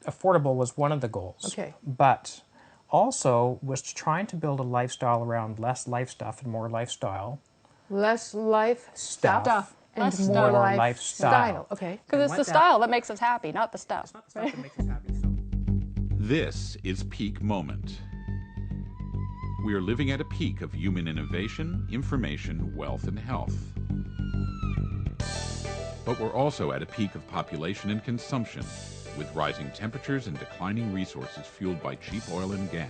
affordable was one of the goals. Okay. But also was trying to build a lifestyle around less life stuff and more lifestyle. Less life Stuff. and Less more stuff. lifestyle. Okay. Because it's the style that makes us happy, not the stuff. It's not the stuff that makes us happy. So. This is Peak Moment. We are living at a peak of human innovation, information, wealth, and health. But we're also at a peak of population and consumption, with rising temperatures and declining resources fueled by cheap oil and gas.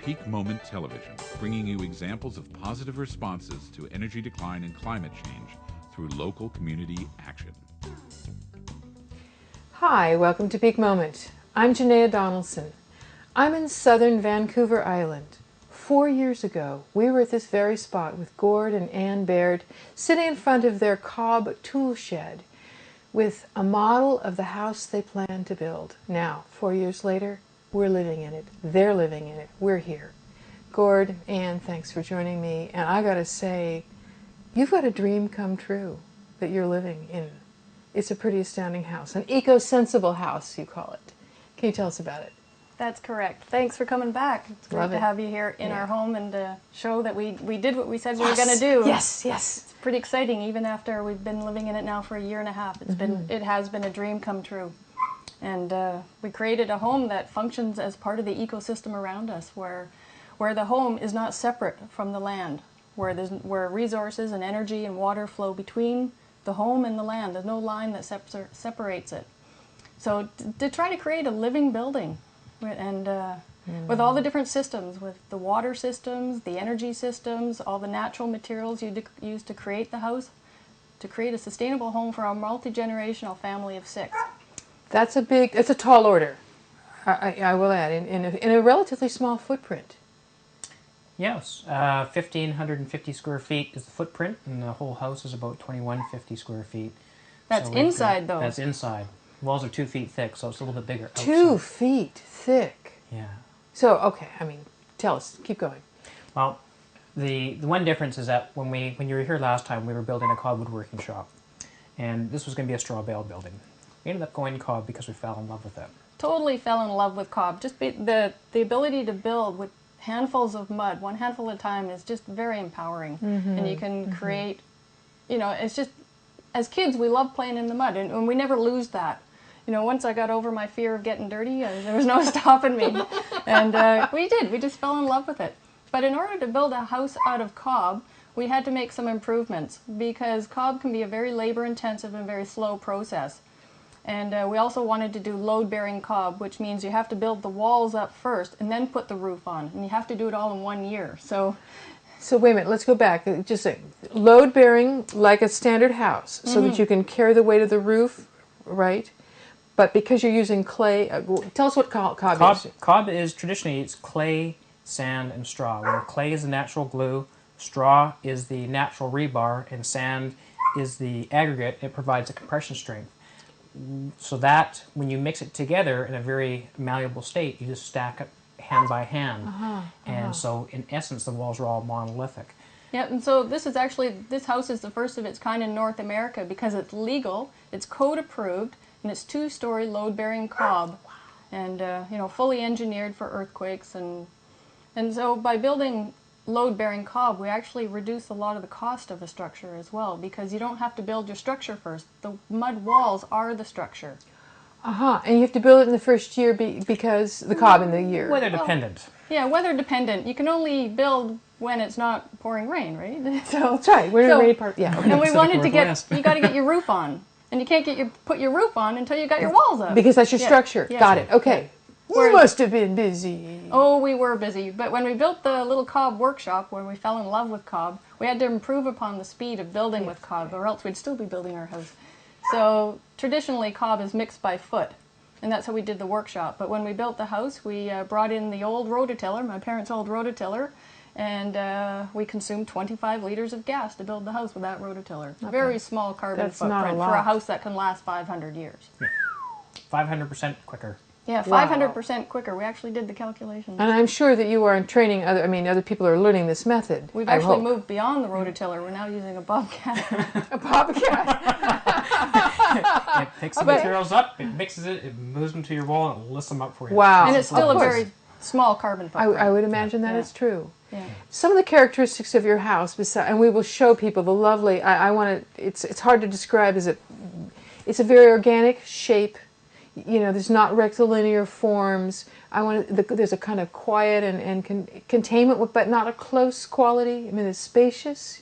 Peak Moment Television, bringing you examples of positive responses to energy decline and climate change through local community action. Hi, welcome to Peak Moment. I'm Janaea Donaldson. I'm in southern Vancouver Island. 4 years ago, we were at this very spot with Gord and Ann Baird sitting in front of their cob tool shed with a model of the house they planned to build. Now, 4 years later, we're living in it. They're living in it. We're here. Gord, Ann, thanks for joining me. And I gotta say, you've got a dream come true that you're living in. It's a pretty astounding house. An eco-sensible house, you call it. Can you tell us about it? That's correct. Thanks for coming back. It's great Love to it. have you here in our home and show that we did what we said we were Yes, going to do. Yes, yes. It's pretty exciting, even after we've been living in it now for a year and a half. It has been a dream come true. And we created a home that functions as part of the ecosystem around us, where the home is not separate from the land, where resources and energy and water flow between the home and the land. There's no line that separates it. So to try to create a living building, and with all the different systems, with the water systems, the energy systems, all the natural materials you use to create the house, to create a sustainable home for a multi-generational family of 6. That's a tall order, I will add, in a relatively small footprint. Yes, 1,550 square feet is the footprint, and the whole house is about 2,150 square feet. That's inside, though. That's inside. Walls are 2 feet thick, so it's a little bit bigger outside. 2 feet thick. Yeah. So, okay, tell us, keep going. Well, the one difference is that when you were here last time, we were building a cob woodworking shop, and this was going to be a straw bale building. We ended up going cob because we fell in love with it. Totally fell in love with cob. Just the ability to build with handfuls of mud, one handful at a time, is just very empowering. And you can create, it's just, as kids, we love playing in the mud, and we never lose that. Once I got over my fear of getting dirty, there was no stopping me. And we just fell in love with it. But in order to build a house out of cob, we had to make some improvements, because cob can be a very labor-intensive and very slow process. And we also wanted to do load-bearing cob, which means you have to build the walls up first and then put the roof on. And you have to do it all in 1 year. So wait a minute, let's go back. Just say, load-bearing like a standard house, so that you can carry the weight of the roof, right? But because you're using clay, tell us what cob is. Cob is traditionally, it's clay, sand, and straw. Where clay is the natural glue, straw is the natural rebar, and sand is the aggregate. It provides a compression strength. So that when you mix it together in a very malleable state, you just stack it hand by hand. And so in essence, the walls are all monolithic. yeah, and so this house is the first of its kind in North America, because it's legal, it's code approved, and it's 2-story load-bearing cob, and fully engineered for earthquakes. And so by building load-bearing cob, we actually reduce a lot of the cost of the structure as well, because you don't have to build your structure first. The mud walls are the structure. And you have to build it in the first year because the cob in the year. Weather dependent. Yeah, weather dependent. You can only build when it's not pouring rain, right? So That's right. We're in a rainy part. Yeah. Okay. and we wanted to Northwest. you got to get your roof on, and you can't put your roof on until you got your walls up. Because that's your structure. Yeah. Got it. Okay. You must have been busy. Oh, we were busy. But when we built the little cob workshop, when we fell in love with cob, we had to improve upon the speed of building with cob, or else we'd still be building our house. So traditionally, cob is mixed by foot, and that's how we did the workshop. But when we built the house, we brought in the old rototiller, my parents' old rototiller, and we consumed 25 liters of gas to build the house with that rototiller. Okay. Very small carbon footprint for a house that can last 500 years. Yeah. 500% quicker. Yeah, 500% quicker. We actually did the calculations. And I'm sure that you are training other people are learning this method. We've actually moved beyond the rototiller. We're now using a bobcat. A bobcat. It picks the materials up, it mixes it moves them to your wall, and it lists them up for you. Wow. And it's still Of a course. very small carbon footprint. I would imagine that Yeah. is true. Yeah. Some of the characteristics of your house, and we will show people the lovely. I want to. It's hard to describe. It's a very organic shape. You know, there's not rectilinear forms. There's a kind of quiet and containment, but not a close quality. I mean, it's spacious.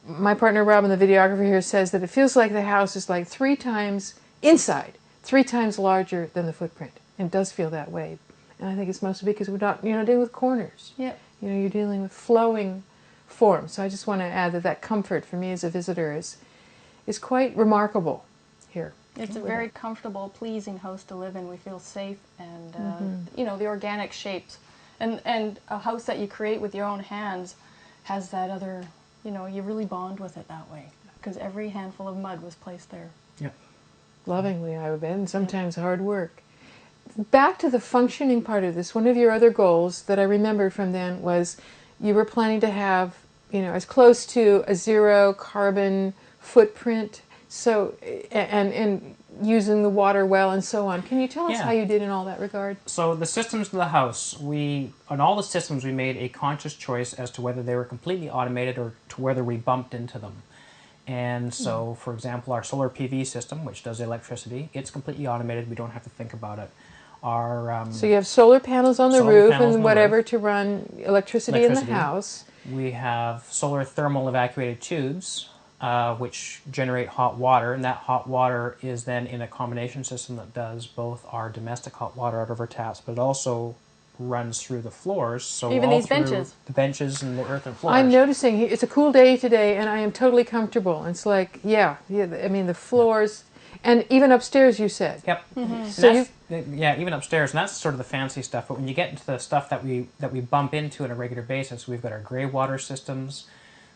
My partner Robin, the videographer here, says that it feels like the house is like 3 times inside, 3 times larger than the footprint. And it does feel that way. And I think it's mostly because you're not dealing with corners. Yep. You know, you're dealing with flowing forms. So I just want to add that comfort for me as a visitor is quite remarkable here. It's a very comfortable, pleasing house to live in. We feel safe, and you know, the organic shapes, and a house that you create with your own hands has that other. You know, you really bond with it that way because every handful of mud was placed there. Yep. Lovingly, I would bet, and sometimes hard work. Back to the functioning part of this, one of your other goals that I remembered from then was you were planning to have, you know, as close to a 0 carbon footprint, so, and using the water well and so on. Can you tell us how you did in all that regard? So the systems of the house, on all the systems we made a conscious choice as to whether they were completely automated or to whether we bumped into them. And so, for example, our solar PV system, which does electricity, it's completely automated. We don't have to think about it. So you have solar panels on the roof and whatever to run electricity in the house. We have solar thermal evacuated tubes, which generate hot water, and that hot water is then in a combination system that does both our domestic hot water out of our taps, but it also runs through the floors. So even all these benches. The benches and the earthen floors. I'm noticing it's a cool day today, and I am totally comfortable. It's like, yeah. I mean, the floors, and even upstairs, you said. Yep. So even upstairs, and that's sort of the fancy stuff. But when you get into the stuff that we bump into on a regular basis, we've got our gray water systems.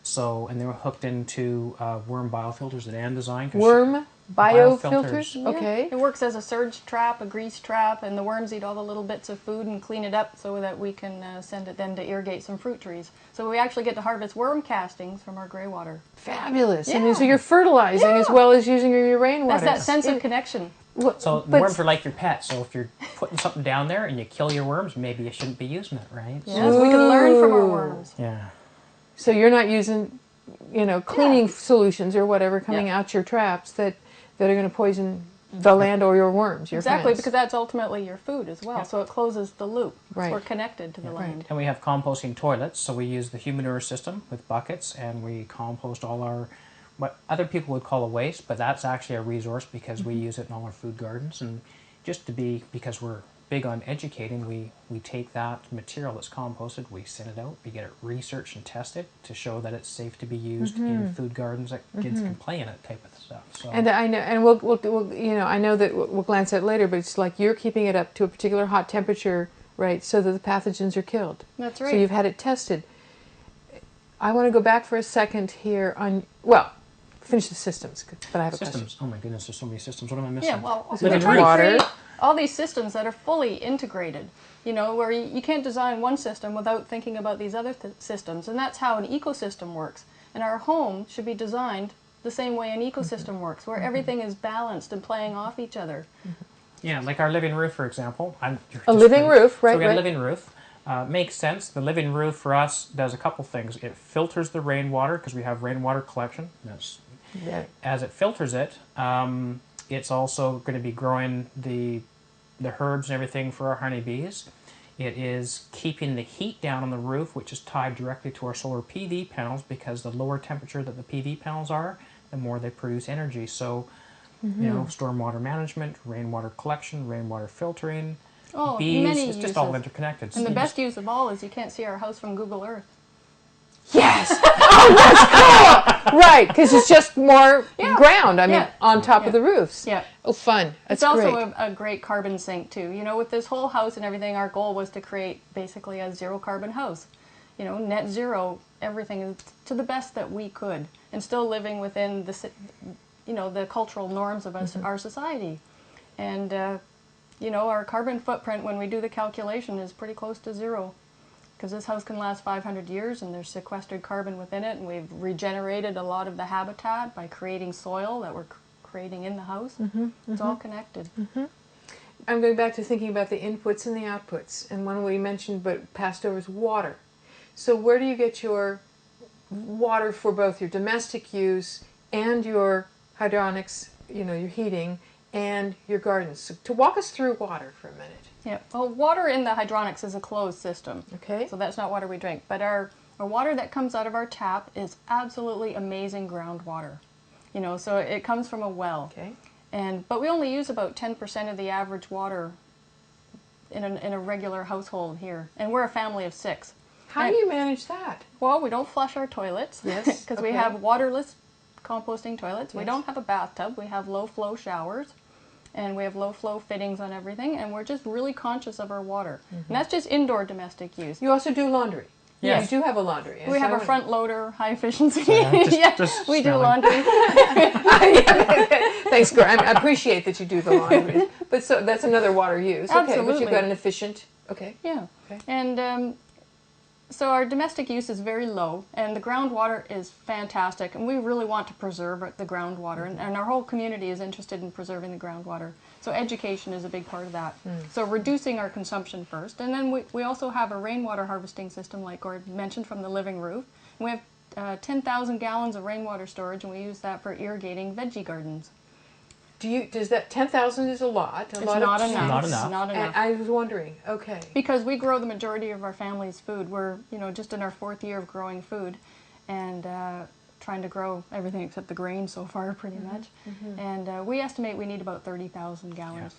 So, and they were hooked into worm biofilters that Anne designed. Worm biofilters? Biofilters. Okay. It works as a surge trap, a grease trap, and the worms eat all the little bits of food and clean it up so that we can send it then to irrigate some fruit trees. So we actually get to harvest worm castings from our gray water. Fabulous. Yeah. I mean, so you're fertilizing as well as using your rainwater. That's that sense of connection. So the worms are like your pet. So if you're putting something down there and you kill your worms, maybe you shouldn't be using it, right? Yes, we can learn from our worms. Yeah. So you're not using, cleaning solutions or whatever coming out your traps that are going to poison the land or your worms, your Exactly, friends. because that's ultimately your food as well. Yeah. So it closes the loop. Right. So we're connected to the land. And we have composting toilets, so we use the humanure system with buckets, and we compost all our, what other people would call a waste, but that's actually a resource because we use it in all our food gardens. And just because we're big on educating, we take that material that's composted, we send it out, we get it researched and tested to show that it's safe to be used in food gardens that kids can play in it, type of stuff. So. And I know, and we'll I know that we'll glance at it later, but it's like you're keeping it up to a particular hot temperature, right, so that the pathogens are killed. That's right. So you've had it tested. I want to go back for a second here on, finish the systems, but I have a question. Systems. Oh my goodness, there's so many systems. What am I missing? Yeah, well, Is we're it trying water? to create all these systems that are fully integrated, where you can't design one system without thinking about these other systems, and that's how an ecosystem works. And our home should be designed the same way an ecosystem works, where everything is balanced and playing off each other. Yeah, like our living roof, for example. A living roof, right? So we got a living roof. Makes sense. The living roof for us does a couple things. It filters the rainwater because we have rainwater collection. As it filters it, it's also going to be growing the herbs and everything for our honeybees. It is keeping the heat down on the roof, which is tied directly to our solar PV panels, because the lower temperature that the PV panels are, the more they produce energy. So, stormwater management, rainwater collection, rainwater filtering, bees, many it's just all interconnected. And the best use of all is you can't see our house from Google Earth. Yes! Oh, that's cool! Right, because it's just more ground, on top of the roofs. Yeah. Oh, fun. That's It's also great. a great carbon sink, too. With this whole house and everything, our goal was to create basically a zero carbon house. Net zero, everything is to the best that we could, and still living within the cultural norms of our society. And, our carbon footprint, when we do the calculation, is pretty close to zero. Because this house can last 500 years and there's sequestered carbon within it, and we've regenerated a lot of the habitat by creating soil that we're creating in the house. It's all connected. I'm going back to thinking about the inputs and the outputs, and one we mentioned but passed over is water. So where do you get your water for both your domestic use and your hydronics, your heating, and your gardens? So to walk us through water for a minute. Yeah. Well, water in the hydronics is a closed system. Okay. So that's not water we drink. But our water that comes out of our tap is absolutely amazing groundwater. So it comes from a well. Okay. But we only use about 10% of the average water in a regular household here. And we're a family of 6. How do you manage that? Well, we don't flush our toilets. Yes. Because Okay. we have waterless composting toilets. We Yes. don't have a bathtub. We have low flow showers. And we have low flow fittings on everything. And we're just really conscious of our water. And that's just indoor domestic use. You also do laundry. Yes. You do have a laundry. We have a front loader, high efficiency. Just we do smelling. laundry. Thanks, Gordon. I appreciate that you do the laundry. But so that's another water use. Okay, but Absolutely. you've got an efficient. Okay. Yeah. Okay. And so our domestic use is very low, and the groundwater is fantastic, and we really want to preserve the groundwater, and our whole community is interested in preserving the groundwater. So education is a big part of that. So reducing our consumption first, and then we also have a rainwater harvesting system, like Gordon mentioned, from the living roof. And we have 10,000 gallons of rainwater storage, and we use that for irrigating veggie gardens. Does that 10,000 is a lot? It's not enough. Not enough. It's not enough. And I was wondering. Okay. Because we grow the majority of our family's food. We're, just in our 4th year of growing food and trying to grow everything except the grain so far, pretty much. And we estimate we need about 30,000 gallons.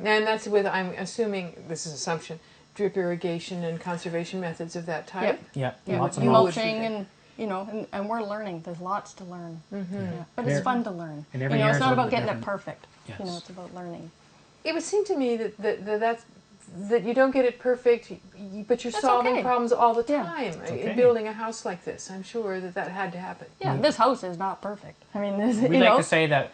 And that's with, I'm assuming, this is assumption, drip irrigation and conservation methods of that type. Yeah, Yeah, lots of you mulch. would- mulching and we're learning. There's lots to learn. Yeah. But it's There- fun to learn. and every year It's is a not little about bit getting it different. perfect. Yes. It's about learning. It would seem to me that you don't get it perfect, but you're That's solving okay. problems all the Yeah. time. It's okay. In building a house like this, I'm sure that had to happen. Yeah, this house is not perfect. I mean, this, We like to say that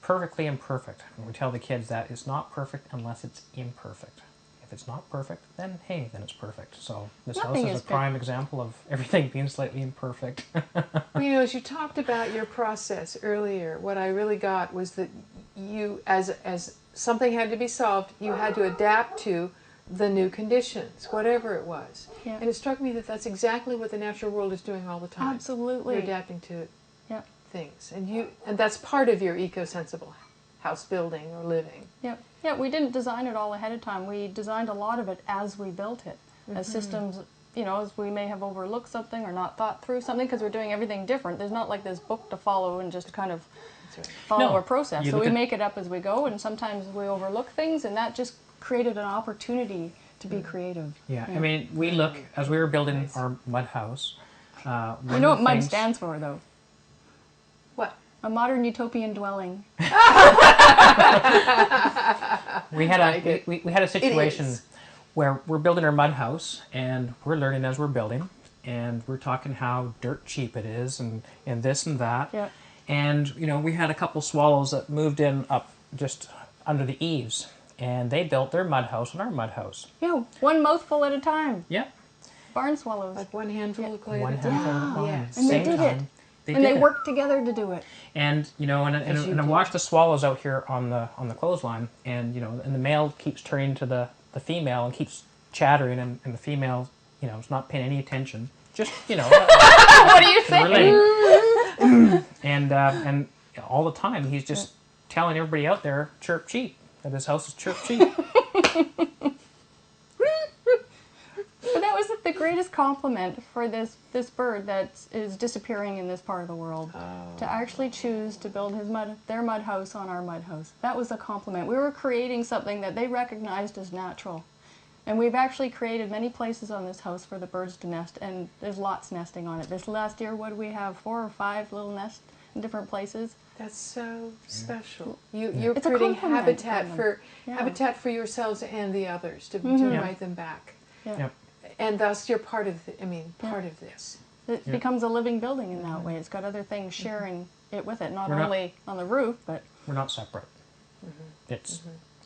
perfectly imperfect. And we tell the kids that it's not perfect unless it's imperfect. If it's not perfect, then hey, then it's perfect. So this Nothing house is is a prime example of everything being slightly imperfect. Well, as you talked about your process earlier, what I really got was that you, as something had to be solved, you had to adapt to the new conditions, whatever it was. Yeah. And it struck me that that's exactly what the natural world is doing all the time. Absolutely. You're adapting to Yeah. things, and that's part of your eco-sensible house building or living. Yeah, yeah. We didn't design it all ahead of time. We designed a lot of it as we built it, as systems. As we may have overlooked something or not thought through something because we're doing everything different. There's not like this book to follow and just kind of follow No. a process. You So look we at- make it up as we go, and sometimes we overlook things, and that just created an opportunity to be creative. Yeah, I mean, we look, as we were building Nice. our mud house. You one know of what the MUD things- stands for, though? What? A modern utopian dwelling. We had we had a situation is. where we're building our mud house, and we're learning as we're building, and we're talking how dirt cheap it is, and this and that. Yeah. And we had a couple swallows that moved in up just under the eaves, and they built their mud house on our mud house. Yeah, one mouthful at a time. Yeah, Barn swallows. Like one handful of clay one at a time? handful at a time. Yes. And they Same did time. it. They And did they it. worked together to do it. And As you and I do. watch the swallows out here on the clothesline, and and the male keeps turning to the female and keeps chattering, and the female is not paying any attention. Just What do you say? relating. And all the time he's just telling everybody out there chirp cheap, that his house is chirp cheap. But that was the greatest compliment for this bird that is disappearing in this part of the world. To actually choose to build their mud house on our mud house. That was a compliment. We were creating something that they recognized as natural. And we've actually created many places on this house for the birds to nest, and there's lots nesting on it. This last year, what did we have? 4 or 5 little nests in different places. That's so special. You're It's a creating compliment habitat from them. for Yeah. habitat for yourselves and the others to invite them back, Yeah. Yep. and thus you're part of part of this. It becomes a living building in that way. It's got other things sharing it with it, not We're not- only on the roof, but We're not separate. It's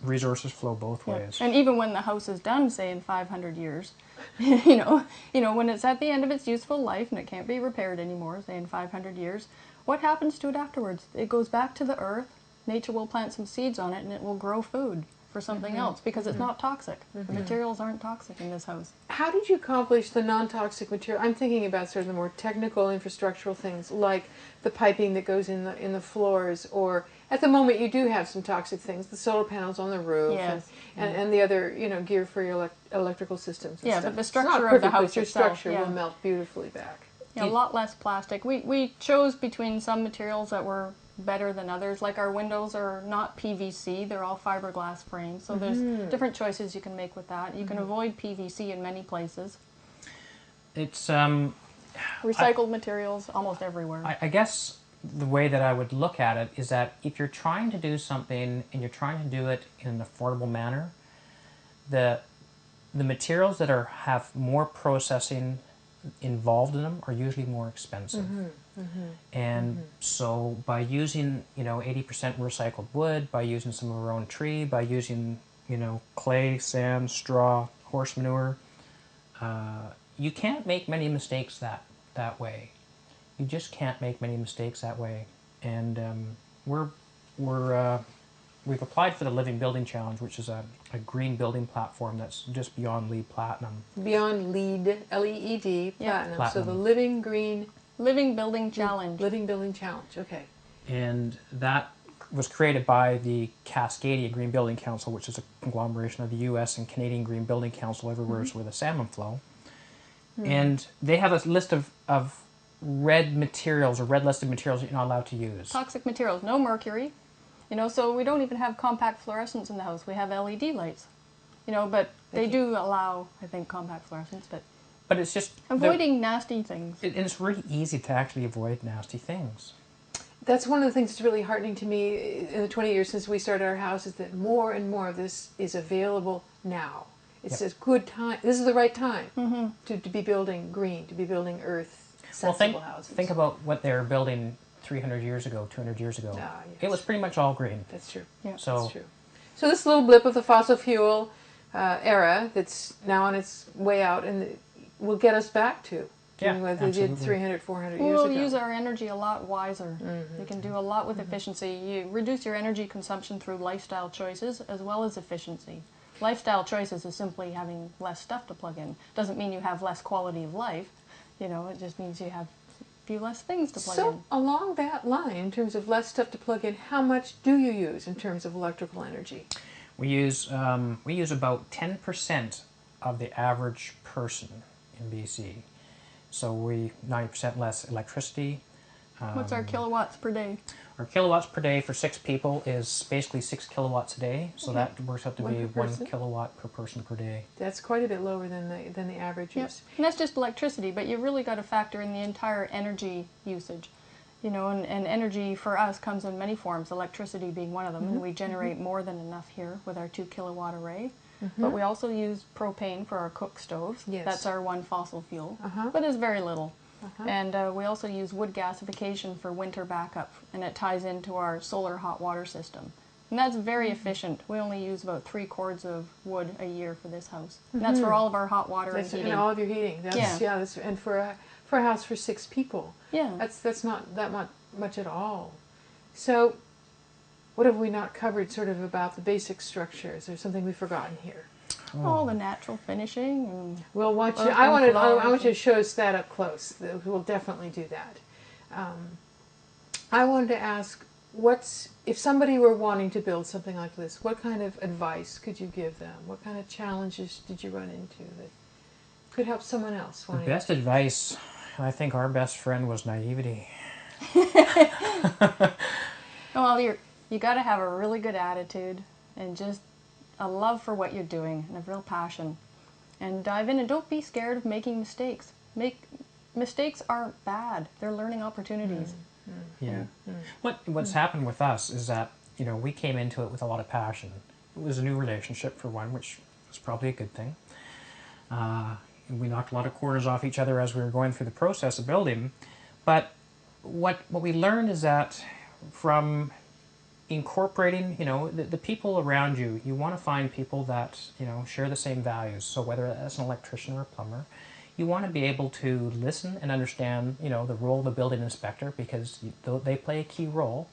resources flow both Yeah. ways. And even when the house is done, say in 500 years, when it's at the end of its useful life and it can't be repaired anymore, say in 500 years, what happens to it afterwards? It goes back to the earth. Nature will plant some seeds on it and it will grow food for something else because it's not toxic. The materials aren't toxic in this house. How did you accomplish the non-toxic material? I'm thinking about sort of the more technical infrastructural things like the piping that goes in the floors, or at the moment you do have some toxic things, the solar panels on the roof, Yes. and the other gear for your electrical systems. And Yeah, stuff. but the It's not structure of perfect, the but house your itself, structure will melt beautifully back. Yeah, a lot less plastic. We chose between some materials that were better than others. Like our windows are not PVC, they're all fiberglass frames. So there's different choices you can make with that. You can avoid PVC in many places. It's Recycled materials almost everywhere. I guess the way that I would look at it is that if you're trying to do something and you're trying to do it in an affordable manner, the materials that have more processing involved in them are usually more expensive. And so by using 80% recycled wood, by using some of our own tree, by using clay, sand, straw, horse manure, you can't make many mistakes that way. You just can't make many mistakes that way. And we've applied for the Living Building Challenge, which is a green building platform that's just beyond LEED Platinum. Beyond LEED, L-E-E-D, platinum. Platinum. So the Living Green Living Building Challenge. Living Building Challenge. Okay. And that was created by the Cascadia Green Building Council, which is a conglomeration of the U.S. and Canadian Green Building Council everywhere where the salmon flow. And they have a list of red materials or red listed materials that you're not allowed to use. Toxic materials, no mercury. So we don't even have compact fluorescents in the house. We have LED lights. But they do allow, I think, compact fluorescents, But it's just avoiding nasty things. And it's really easy to actually avoid nasty things. That's one of the things that's really heartening to me in the 20 years since we started our house, is that more and more of this is available now. It's a good time. This is the right time to be building green, to be building earth sensible houses. Think about what they were building 300 years ago, 200 years ago. Yes. It was pretty much all green. That's true. Yeah. That's true. So this little blip of the fossil fuel era that's now on its way out and will get us back to doing what they did 300, 400 years ago. We'll use our energy a lot wiser. You can do a lot with efficiency. You reduce your energy consumption through lifestyle choices as well as efficiency. Lifestyle choices is simply having less stuff to plug in. Doesn't mean you have less quality of life. It just means you have a few less things to plug in. So along that line, in terms of less stuff to plug in, how much do you use in terms of electrical energy? We use about 10% of the average person in BC. So 90% less electricity. What's our kilowatts per day? Our kilowatts per day for 6 people is basically 6 kilowatts a day. So that works out to be 1 kilowatt per person per day. That's quite a bit lower than the average use. And that's just electricity, but you really got to factor in the entire energy usage. And energy for us comes in many forms, electricity being one of them, and we generate more than enough here with our 2 kilowatt array. But we also use propane for our cook stoves. Yes. That's our one fossil fuel, but it's very little. And we also use wood gasification for winter backup, and it ties into our solar hot water system. And that's very efficient. We only use about 3 cords of wood a year for this house. And that's for all of our hot water and heating. And all of your heating. And for a house for 6 people. Yeah. That's not that much at all. So what have we not covered sort of about the basic structure? Is there something we've forgotten here? All the natural finishing. And We'll watch it. I want you to show us that up close. We'll definitely do that. I wanted to ask, if somebody were wanting to build something like this, what kind of advice could you give them? What kind of challenges did you run into that could help someone else? The best advice, I think our best friend was naivety. Well, you got to have a really good attitude and just a love for what you're doing and a real passion. And dive in and don't be scared of making mistakes. Mistakes aren't bad. They're learning opportunities. Yeah. What's happened with us is that, we came into it with a lot of passion. It was a new relationship for one, which was probably a good thing. We knocked a lot of corners off each other as we were going through the process of building. But what we learned is that from incorporating, the people around you, you want to find people that, share the same values. So whether that's an electrician or a plumber, you want to be able to listen and understand, the role of the building inspector, because they play a key role.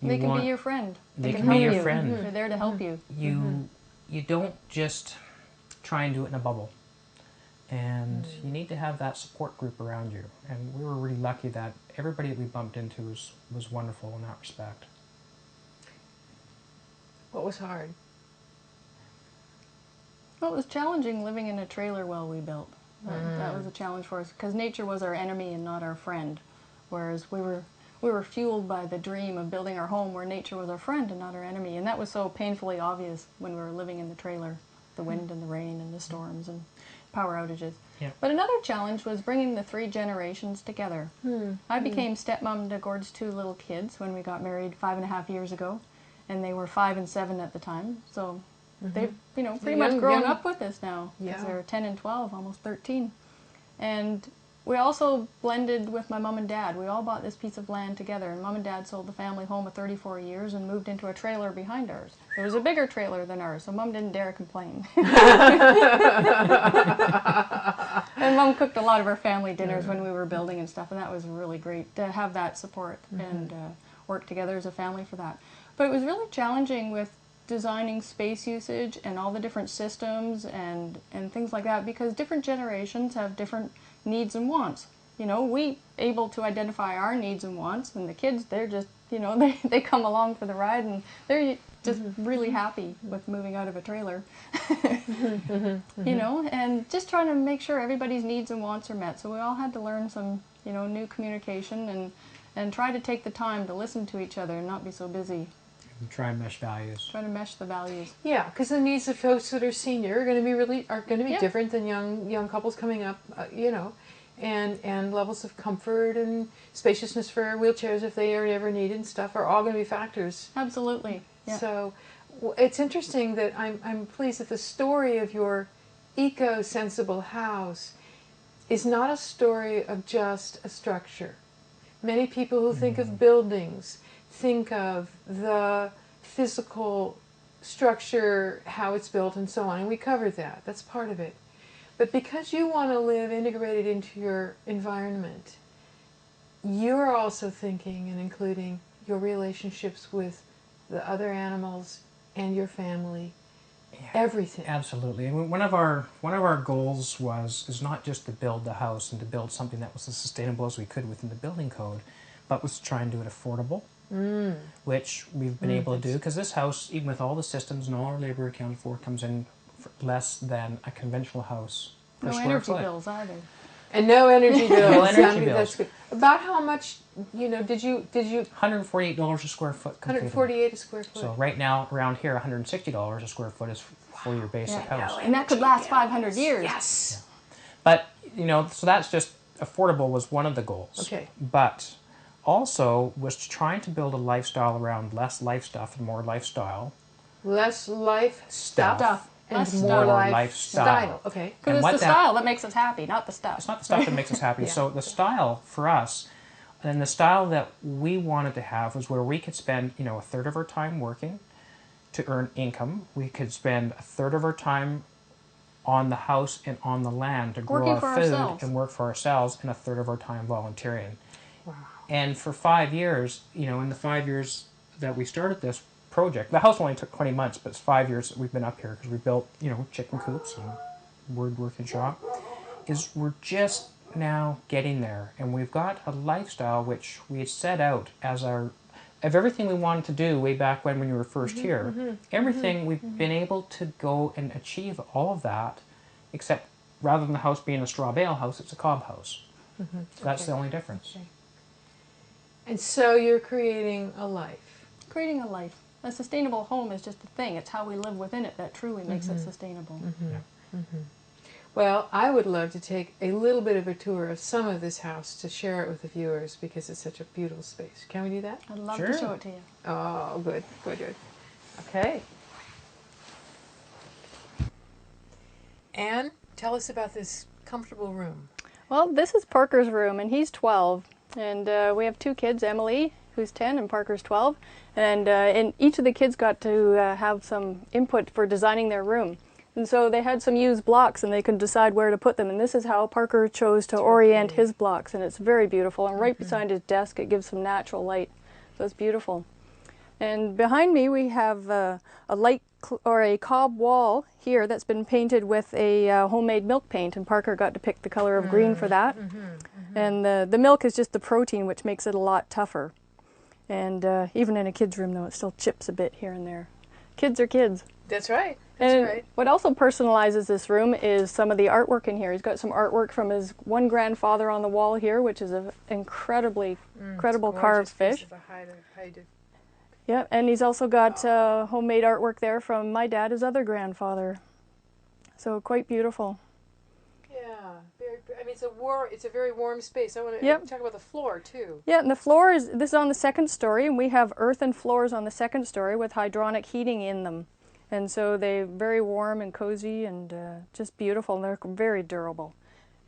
They can be your friend. They can help be your you. friend. They're there to help you. You don't just try and do it in a bubble. And you need to have that support group around you. And we were really lucky that everybody that we bumped into was wonderful in that respect. What was hard? Well, it was challenging living in a trailer while we built. That was a challenge for us, because nature was our enemy and not our friend. Whereas we were fueled by the dream of building our home where nature was our friend and not our enemy. And that was so painfully obvious when we were living in the trailer. The wind and the rain and the storms and power outages. Yeah. But another challenge was bringing the 3 generations together. I became stepmom to Gord's 2 little kids when we got married 5.5 years ago, and they were 5 and 7 at the time. So they've, pretty much grown up with us now, because they're 10 and 12, almost 13. And we also blended with my mom and dad. We all bought this piece of land together, and Mom and Dad sold the family home of 34 years and moved into a trailer behind ours. It was a bigger trailer than ours, so Mom didn't dare complain. And Mom cooked a lot of our family dinners when we were building and stuff, and that was really great to have that support and work together as a family for that. But it was really challenging with designing space usage and all the different systems and things like that, because different generations have different needs and wants. We able to identify our needs and wants, and the kids, they're just, they come along for the ride, and they're just really happy with moving out of a trailer. And just trying to make sure everybody's needs and wants are met. So we all had to learn some, new communication and try to take the time to listen to each other and not be so busy. Try and mesh values. Try to mesh the values. Yeah, because the needs of folks that are senior are going to be different than young couples coming up, and levels of comfort and spaciousness for wheelchairs if they are ever needed and stuff are all going to be factors. Absolutely. Yeah. So it's interesting that I'm pleased that the story of your eco-sensible house is not a story of just a structure. Many people who think of buildings think of the physical structure, how it's built, and so on, and we covered that. That's part of it. But because you want to live integrated into your environment, you're also thinking and including your relationships with the other animals and your family, everything. Absolutely. And one of our goals is not just to build the house and to build something that was as sustainable as we could within the building code, but was to try and do it affordable, which we've been able to do, because this house, even with all the systems and all our labor accounted for, comes in for less than a conventional house per No square energy foot. bills either. And no energy bills. No energy bills. That's good. About how much, did you $148 a square foot completed. $148 a square foot. So right now, around here, $160 a square foot is for your basic house. And that could last 500 years. Yes. But, so that's just, affordable was one of the goals. Okay. But also was trying to build a lifestyle around less life stuff and more lifestyle. Less life Stuff. and Less more stuff. lifestyle. Okay. Because it's the style that makes us happy, not the stuff. It's not the stuff that makes us happy. So the style for us, and the style that we wanted to have, was where we could spend, a third of our time working to earn income. We could spend a third of our time on the house and on the land to grow Working our for food ourselves. and work for ourselves, and a third of our time volunteering. Wow. And for 5 years, in the 5 years that we started this project, the house only took 20 months, but it's 5 years that we've been up here, because we built, chicken coops and woodworking shop, we're just now getting there. And we've got a lifestyle which we had set out as of everything we wanted to do way back when we were first here. Everything we've been able to go and achieve all of that, except rather than the house being a straw bale house, it's a cob house. So that's the only difference. Okay. And so you're creating a life. Creating a life. A sustainable home is just a thing. It's how we live within it that truly makes it sustainable. Well, I would love to take a little bit of a tour of some of this house to share it with the viewers, because it's such a beautiful space. Can we do that? I'd love Sure. to show it to you. Oh, good. Okay. Anne, tell us about this comfortable room. Well, this is Parker's room, and he's 12. And we have 2 kids, Emily who's 10 and Parker's 12. And each of the kids got to have some input for designing their room. And so they had some used blocks and they could decide where to put them. And this is how Parker chose to orient his blocks. And it's very beautiful. And right beside his desk, it gives some natural light. So it's beautiful. And behind me, we have a cob wall here that's been painted with a homemade milk paint. And Parker got to pick the color of green for that. And the milk is just the protein, which makes it a lot tougher. And even in a kid's room, though, it still chips a bit here and there. Kids are kids. That's right. That's right. What also personalizes this room is some of the artwork in here. He's got some artwork from his one grandfather on the wall here, which is an incredibly incredible carved fish. Yeah, and he's also got homemade artwork there from my dad, his other grandfather. So quite beautiful. Yeah, I mean, it's a very warm space. I want to talk about the floor too. Yeah, and the floor this is on the second story, and we have earthen floors on the second story with hydronic heating in them. And so they're very warm and cozy and just beautiful, and they're very durable.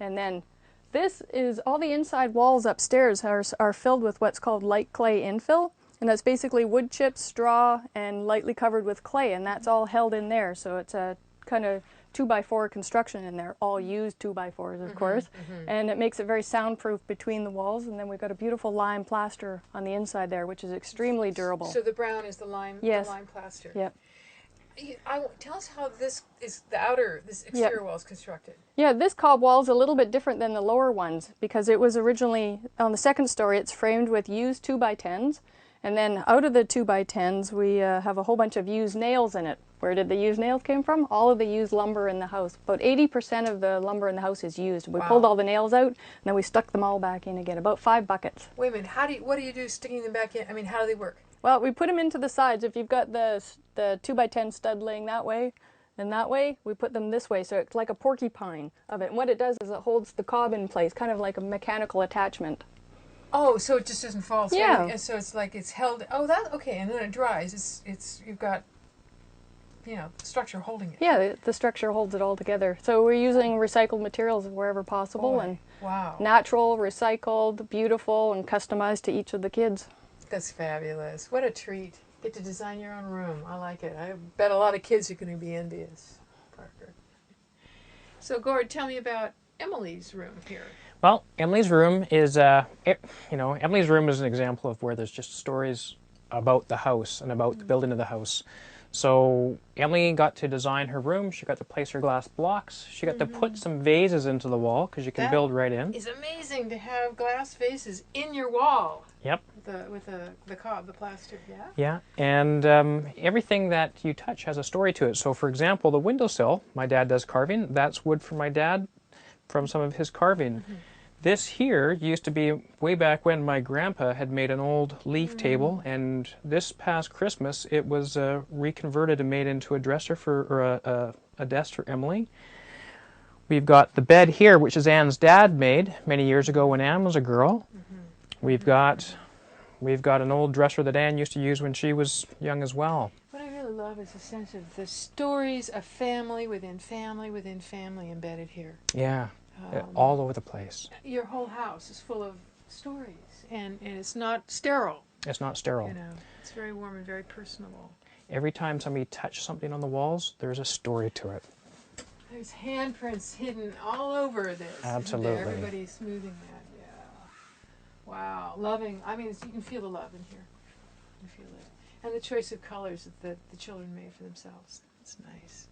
And then this is all the inside walls upstairs are filled with what's called light clay infill, and that's basically wood chips, straw, and lightly covered with clay, and that's all held in there. So it's a kind of 2x4 construction in there, all used 2x4s, of course, and it makes it very soundproof between the walls. And then we've got a beautiful lime plaster on the inside there, which is extremely durable. So the brown is the lime, yes. The lime plaster. Yep. Tell us how this exterior wall is constructed. Yeah, this cob wall is a little bit different than the lower ones because it was originally, on the second story, it's framed with used 2x10s. And then out of the 2x10s, we have a whole bunch of used nails in it. Where did the used nails came from? All of the used lumber in the house. About 80% of the lumber in the house is used. We pulled all the nails out, and then we stuck them all back in again, about 5 buckets. Wait a minute, what do you do sticking them back in? I mean, how do they work? Well, we put them into the sides. If you've got the 2x10 stud laying that way and that way, we put them this way. So it's like a porcupine of it. And what it does is it holds the cob in place, kind of like a mechanical attachment. Oh, so it just doesn't fall. Yeah. So it's like it's held. Oh, okay. And then it dries. You've got, the structure holding it. Yeah, the structure holds it all together. So we're using recycled materials wherever possible. And natural, recycled, beautiful, and customized to each of the kids. That's fabulous. What a treat. Get to design your own room. I like it. I bet a lot of kids are going to be envious, Parker. So, Gord, tell me about Emily's room here. Well, Emily's room is, Emily's room is an example of where there's just stories about the house and about the building of the house. So Emily got to design her room. She got to place her glass blocks. She got to put some vases into the wall because you can build right in. It's amazing to have glass vases in your wall. Yep. With the cob, the plaster, yeah? Yeah, and everything that you touch has a story to it. So, for example, the windowsill, my dad does carving. That's wood from my dad from some of his carving. This here used to be way back when my grandpa had made an old leaf table, and this past Christmas it was reconverted and made into a dresser a desk for Emily. We've got the bed here, which is Anne's dad made many years ago when Anne was a girl. We've got an old dresser that Anne used to use when she was young as well. What I really love is the sense of the stories of family within family within family embedded here. Yeah. All over the place. Your whole house is full of stories, and it's not sterile. It's not sterile. It's very warm and very personable. Every time somebody touches something on the walls, there's a story to it. There's handprints hidden all over this. Absolutely. Everybody's smoothing that, yeah. Wow, loving. I mean, you can feel the love in here. You feel it. And the choice of colors that the children made for themselves. It's nice.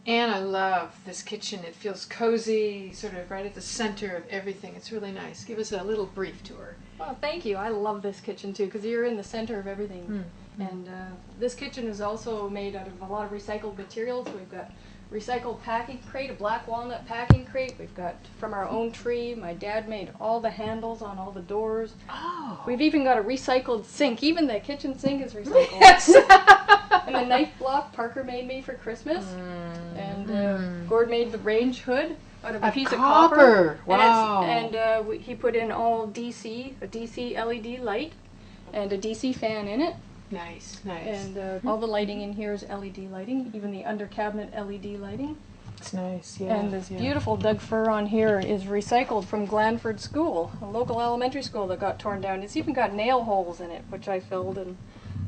And I love this kitchen. It feels cozy, sort of right at the center of everything. It's really nice. Give us a little brief tour. Well, thank you. I love this kitchen too because you're in the center of everything. And this kitchen is also made out of a lot of recycled materials. We've got recycled packing crate, a black walnut packing crate. We've got from our own tree. My dad made all the handles on all the doors. Oh. We've even got a recycled sink. Even the kitchen sink is recycled. Yes. And the knife block Parker made me for Christmas. And Gord made the range hood out of a piece of copper. Wow. And he put in all a DC LED light and a DC fan in it. Nice, nice. And all the lighting in here is LED lighting, even the under cabinet LED lighting. It's nice, yeah. And this beautiful Doug fir on here is recycled from Glanford School, a local elementary school that got torn down. It's even got nail holes in it, which I filled, and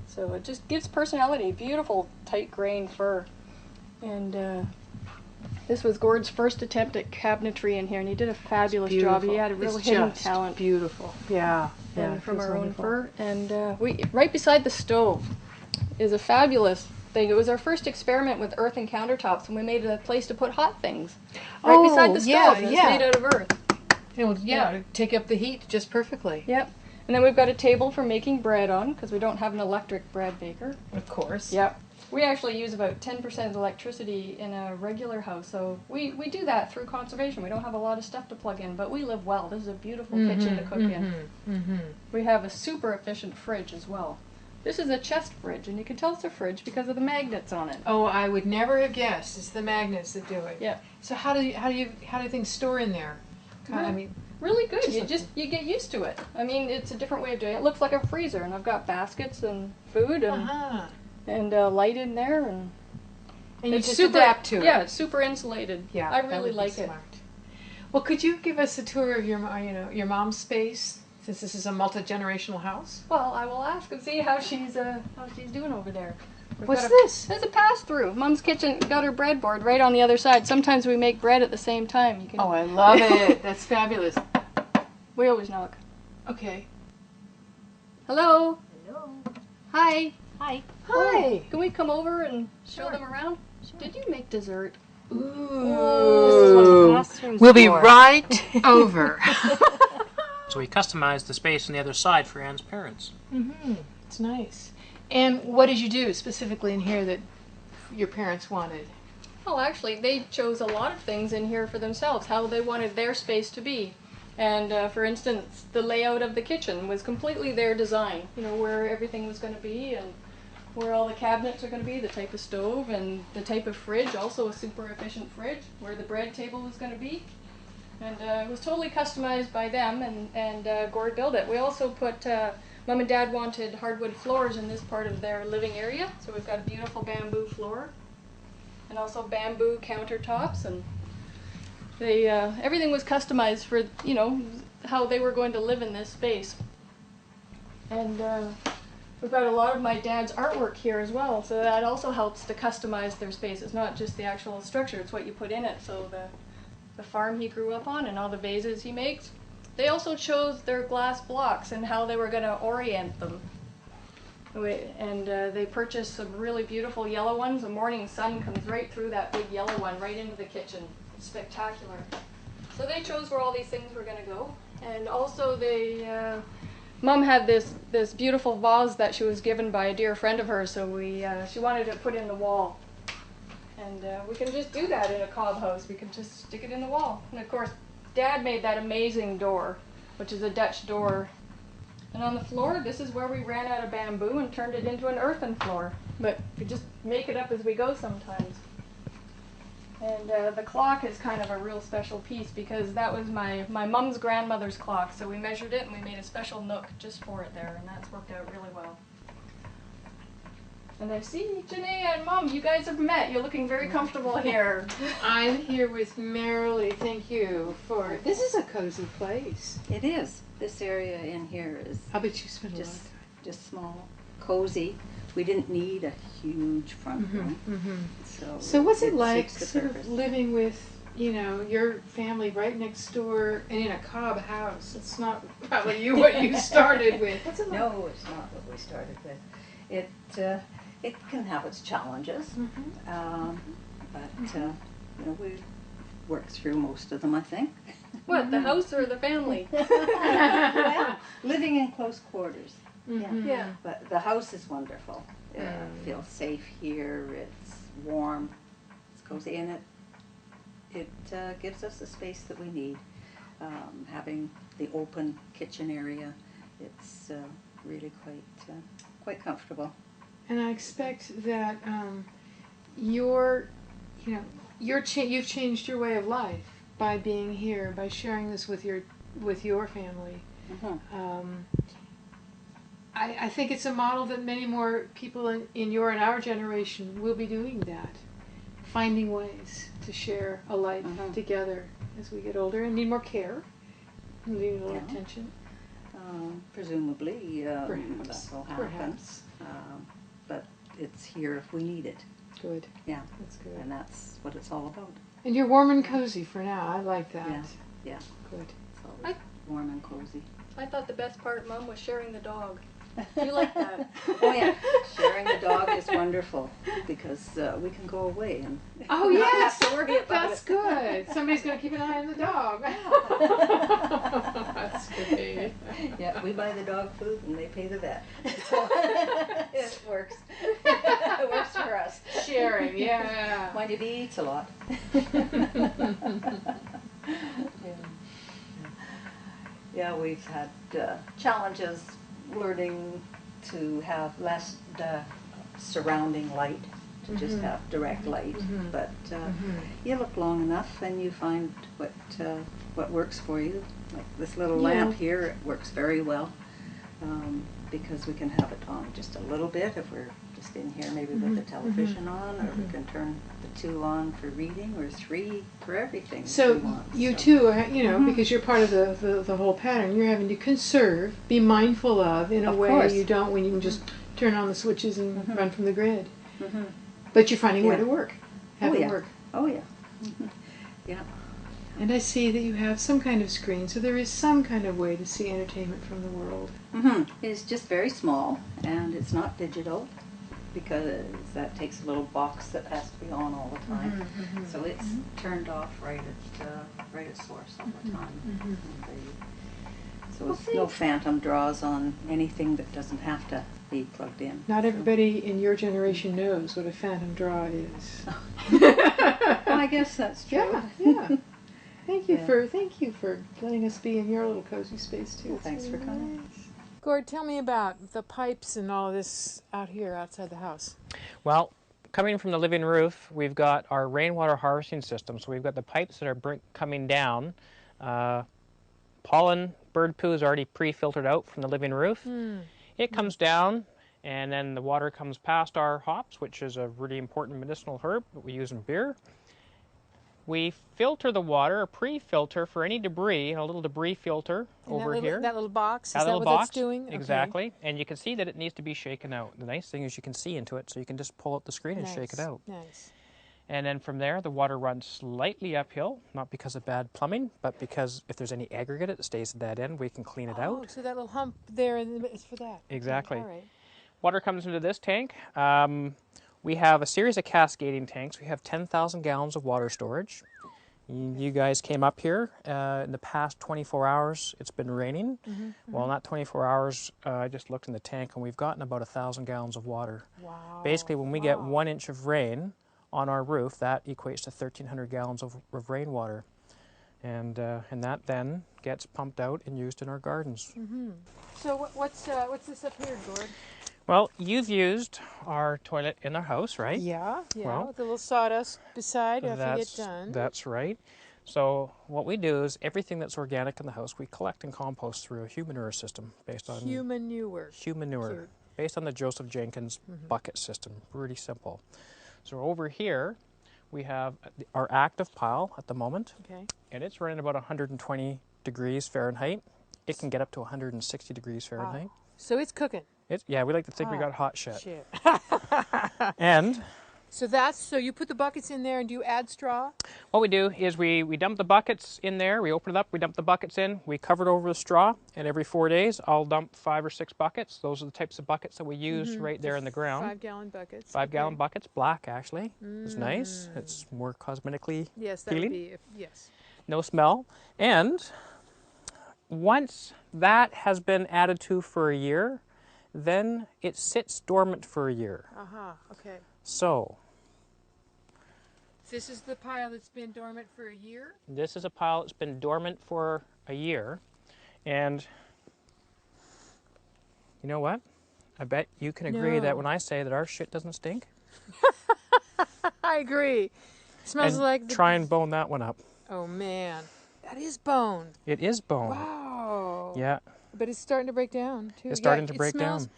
so it just gives personality. Beautiful, tight grain fir. And this was Gord's first attempt at cabinetry in here, and he did a fabulous job. He had a real hidden talent. Beautiful, yeah. And from our own fir. And we right beside the stove is a fabulous thing. It was our first experiment with earth and countertops, and we made a place to put hot things right beside the stove. And it's made out of earth. It'll, take up the heat just perfectly. Yep. And then we've got a table for making bread on, because we don't have an electric bread baker. Of course. Yep. We actually use about 10% of electricity in a regular house, so we do that through conservation. We don't have a lot of stuff to plug in, but we live well. This is a beautiful kitchen to cook in. We have a super efficient fridge as well. This is a chest fridge, and you can tell it's a fridge because of the magnets on it. Oh, I would never have guessed. It's the magnets that do it. Yeah. So how do things store in there? I mean, really good. You get used to it. I mean, it's a different way of doing it. It looks like a freezer, and I've got baskets and food and light in there, and you just adapt to it. Yeah, it's super insulated. Yeah, I really like it. Well, could you give us a tour of your mom's space, since this is a multi-generational house? Well, I will ask and see how she's doing over there. What's this? There's a pass-through. Mom's kitchen got her breadboard right on the other side. Sometimes we make bread at the same time. Oh, I love it. That's fabulous. We always knock. Okay. Hello. Hello. Hi. Hi. Hi. Can we come over and show them around? Sure. Did you make dessert? Ooh. This is We'll be right over. So we customized the space on the other side for Anne's parents. It's nice. And what did you do specifically in here that your parents wanted? Oh, actually, they chose a lot of things in here for themselves, how they wanted their space to be. And for instance, the layout of the kitchen was completely their design. You know, where everything was going to be and where all the cabinets are going to be, the type of stove and the type of fridge, also a super efficient fridge, where the bread table was going to be. And it was totally customized by them, and Gord built it. We also put, Mom and Dad wanted hardwood floors in this part of their living area, so we've got a beautiful bamboo floor, and also bamboo countertops, and they, everything was customized for, you know, how they were going to live in this space. And we've got a lot of my dad's artwork here as well, so that also helps to customize their space. It's not just the actual structure, it's what you put in it. So the farm he grew up on and all the vases he makes. They also chose their glass blocks and how they were going to orient them. And they purchased some really beautiful yellow ones. The morning sun comes right through that big yellow one, right into the kitchen. It's spectacular. So they chose where all these things were going to go. And also they, Mom had this beautiful vase that she was given by a dear friend of hers, so she wanted to put in the wall. And we can just do that in a cob house. We can just stick it in the wall. And of course, Dad made that amazing door, which is a Dutch door. And on the floor, this is where we ran out of bamboo and turned it into an earthen floor. But we just make it up as we go sometimes. And the clock is kind of a real special piece because that was my mom's grandmother's clock. So we measured it and we made a special nook just for it there, and that's worked out really well. And I see Janae and Mom, you guys have met. You're looking very comfortable here. I'm here with Marilee. Thank you for. This is a cozy place. It is. This area in here is How about you spend a lot of time? just small, cozy. We didn't need a huge front room. So what's it like suits the sort of purpose. living with, you know, your family right next door and in a cob house? It's not probably what you started with. What's it like? No, it's not what we started with. It can have its challenges, but you know, we work through most of them, I think. What, the house or the family? Well, living in close quarters. Yeah. But the house is wonderful. I feel safe here. It's warm. It's cozy, and it gives us the space that we need. Having the open kitchen area, it's really quite comfortable. And I expect that you've changed your way of life by being here, by sharing this with your family. I think it's a model that many more people in your and our generation will be doing that. finding ways to share a life together as we get older and need more care, need a little attention. Presumably, Perhaps. that will happen. But it's here if we need it. Good. Yeah. That's good. And that's what it's all about. And you're warm and cozy for now. I like that. Yeah. Yeah. Good. It's always warm and cozy. I thought the best part, Mom, was sharing the dog. Do you like that? Oh yeah, sharing the dog is wonderful because we can go away and Oh not yes, have to worry about that's it. good. Somebody's going to keep an eye on the dog. That's great. Yeah, we buy the dog food and they pay the vet. So it works. It works for us. Sharing, yeah. Mind you, he eats a lot. Yeah, we've had challenges learning to have less surrounding light, to just have direct light. But you look long enough and you find what works for you. Like this little lamp here, it works very well because we can have it on just a little bit if we're just in here maybe with the television on, or we can turn the 2 on for reading, or 3 for everything. So if we want. you too, are, you know, because you're part of the whole pattern, you're having to conserve, be mindful of in a way course. you don't when you can just turn on the switches and run from the grid. But you're finding a way to work, have it work. Oh yeah. Yeah. And I see that you have some kind of screen, so there is some kind of way to see entertainment from the world. It's just very small, and it's not digital, because that takes a little box that has to be on all the time. So it's turned off right at source all the time. So it's no phantom draws on anything that doesn't have to be plugged in. Not everybody in your generation knows what a phantom draw is. Well, I guess that's true. Yeah, yeah. Thank you for letting us be in your little cozy space too. Well, thanks for coming. Nice. Gord, tell me about the pipes and all of this out here outside the house. Well, coming from the living roof, we've got our rainwater harvesting system. So we've got the pipes that are coming down. Pollen, bird poo is already pre-filtered out from the living roof. It comes down, and then the water comes past our hops, which is a really important medicinal herb that we use in beer. We filter the water, a pre-filter for any debris, a little debris filter over here. That little box, is that that little what box, that's doing? exactly. Okay. And you can see that it needs to be shaken out. The nice thing is you can see into it, so you can just pull out the screen and shake it out. Nice. And then from there, the water runs slightly uphill, not because of bad plumbing, but because if there's any aggregate that stays at that end, we can clean it out. So that little hump there is for that. Exactly. Okay, all right. Water comes into this tank. We have a series of cascading tanks. We have 10,000 gallons of water storage. You guys came up here in the past 24 hours. It's been raining. Well, not 24 hours. I just looked in the tank, and we've gotten about 1,000 gallons of water. Wow. Basically, when we get 1 inch of rain on our roof, that equates to 1,300 gallons of rainwater, and that then gets pumped out and used in our gardens. So what's this up here, Gord? Well, you've used our toilet in our house, right? Yeah, Well, with a little sawdust beside after you get done. That's right. So what we do is everything that's organic in the house, we collect and compost through a humanure system based on Humanure. Humanure, based on the Joseph Jenkins bucket system. Really simple. So over here, we have our active pile at the moment, and it's running about 120 degrees Fahrenheit. It can get up to 160 degrees Fahrenheit. Wow. So it's cooking. Yeah, we like to think we got hot shit. And so you put the buckets in there, and do you add straw? what we do is we dump the buckets in there, we open it up, we dump the buckets in, we cover it over with straw, and every 4 days I'll dump 5 or 6 buckets. Those are the types of buckets that we use right there in the ground. 5-gallon buckets. 5-gallon buckets, black actually. It's nice. It's more cosmetically Yes, that appealing. would be, yes. No smell. And once that has been added to for a year, then it sits dormant for a year. Okay. So This is the pile that's been dormant for a year? this is a pile that's been dormant for a year, and you know what? I bet you can agree that when I say that our shit doesn't stink. I agree. Smells and like try and bone that one up. Oh man, that is bone. It is bone. Wow. Yeah, But it's starting to break down too. it's starting to break down.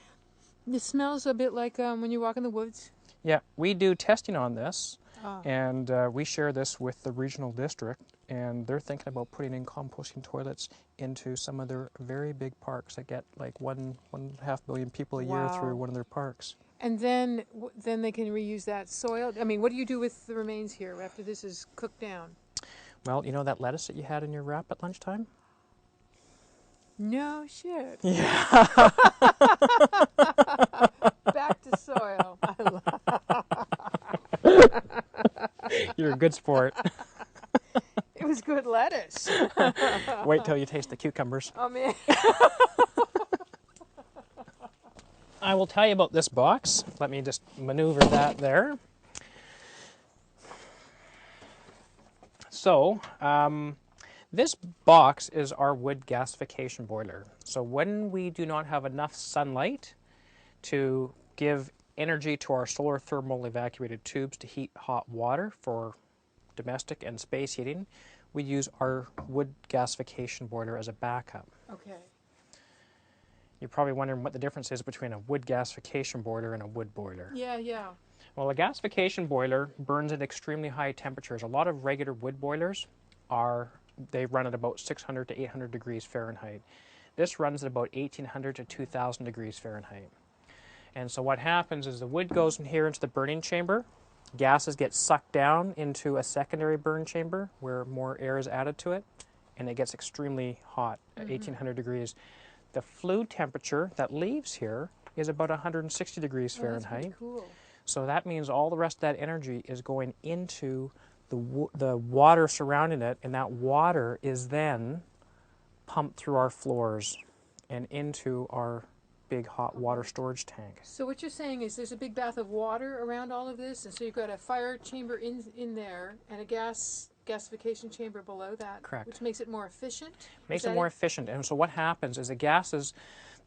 It smells a bit like when you walk in the woods. Yeah, we do testing on this. And we share this with the regional district, and they're thinking about putting in composting toilets into some of their very big parks that get like 1.5 billion people a year through one of their parks. And then they can reuse that soil. I mean, what do you do with the remains here after this is cooked down? Well, you know that lettuce that you had in your wrap at lunchtime? No shit. Yeah. Back to soil. You're a good sport. It was good lettuce. Wait till you taste the cucumbers. Oh man. I will tell you about this box. Let me just maneuver that there. So, this box is our wood gasification boiler. So when we do not have enough sunlight to give energy to our solar thermal evacuated tubes to heat hot water for domestic and space heating, we use our wood gasification boiler as a backup. Okay. You're probably wondering what the difference is between a wood gasification boiler and a wood boiler. Yeah. Well, a gasification boiler burns at extremely high temperatures. A lot of regular wood boilers they run at about 600 to 800 degrees Fahrenheit. This runs at about 1800 to 2000 degrees Fahrenheit. And so what happens is the wood goes in here into the burning chamber. Gases get sucked down into a secondary burn chamber where more air is added to it, and it gets extremely hot at 1800 degrees. The flue temperature that leaves here is about 160 degrees Fahrenheit. That's pretty cool. So that means all the rest of that energy is going into the water surrounding it, and that water is then pumped through our floors and into our big hot water storage tank. So what you're saying is there's a big bath of water around all of this, and so you've got a fire chamber in there and a gasification chamber below that. Correct. Which makes it more efficient. Makes it more efficient. And so what happens is the gases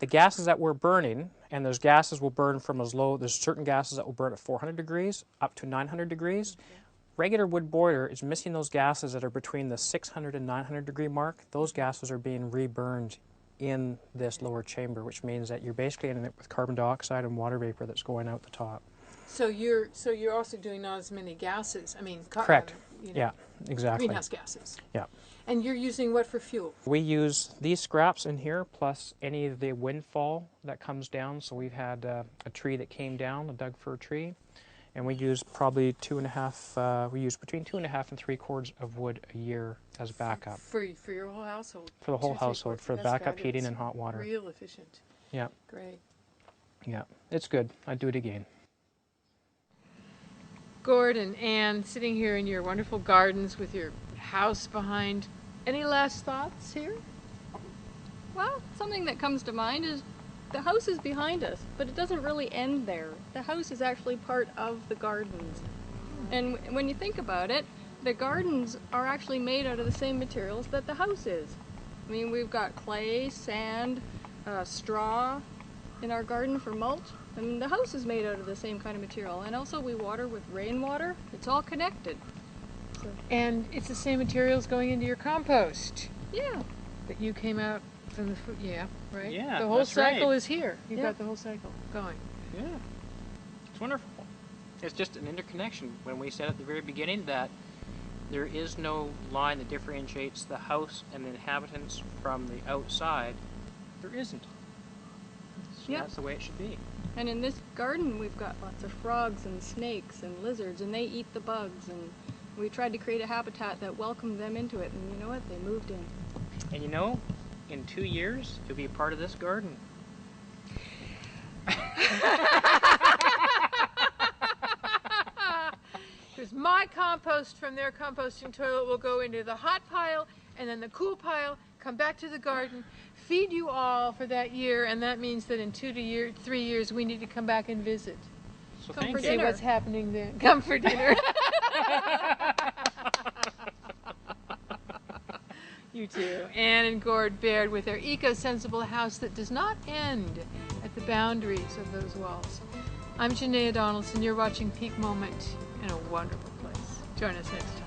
that we're burning, and those gases will burn from there's certain gases that will burn at 400 degrees up to 900 degrees. Okay. Regular wood boiler is missing those gases that are between the 600 and 900 degree mark. Those gases are being reburned in this lower chamber, which means that you're basically in it with carbon dioxide and water vapor that's going out the top. So you're also doing not as many gases. I mean, correct. Yeah, exactly. Greenhouse gases. Yeah. And you're using what for fuel? We use these scraps in here plus any of the windfall that comes down. So we've had a tree that came down, a Doug fir tree, and we use probably between 2.5 and 3 cords of wood a year as backup. For your whole household? For the whole household, for backup heating and hot water. Real efficient. Yeah. Great. Yeah, it's good. I'd do it again. Gord and Anne, sitting here in your wonderful gardens with your house behind. Any last thoughts here? Well, something that comes to mind is the house is behind us, but it doesn't really end there. The house is actually part of the gardens. And when you think about it, the gardens are actually made out of the same materials that the house is. I mean, we've got clay, sand, straw in our garden for mulch. I mean, the house is made out of the same kind of material. And also we water with rainwater. It's all connected. So. And it's the same materials going into your compost. Yeah. That you came out from the food. Yeah, right? Yeah, the whole cycle right. is here. You've got the whole cycle going. Yeah. It's wonderful. It's just an interconnection. When we said at the very beginning that there is no line that differentiates the house and the inhabitants from the outside, there isn't. So that's the way it should be. And in this garden we've got lots of frogs and snakes and lizards, and they eat the bugs, and we tried to create a habitat that welcomed them into it, and you know what? They moved in. And you know, in 2 years, you'll be a part of this garden. Because my compost from their composting toilet will go into the hot pile, and then the cool pile, come back to the garden, feed you all for that year, and that means that in 2 to 3 years we need to come back and visit. So come for See dinner. what's happening there. Come for dinner. You too. Anne and Gord Baird with their eco-sensible house that does not end at the boundaries of those walls. I'm Janaea Donaldson. You're watching Peak Moment in a wonderful place. Join us next time.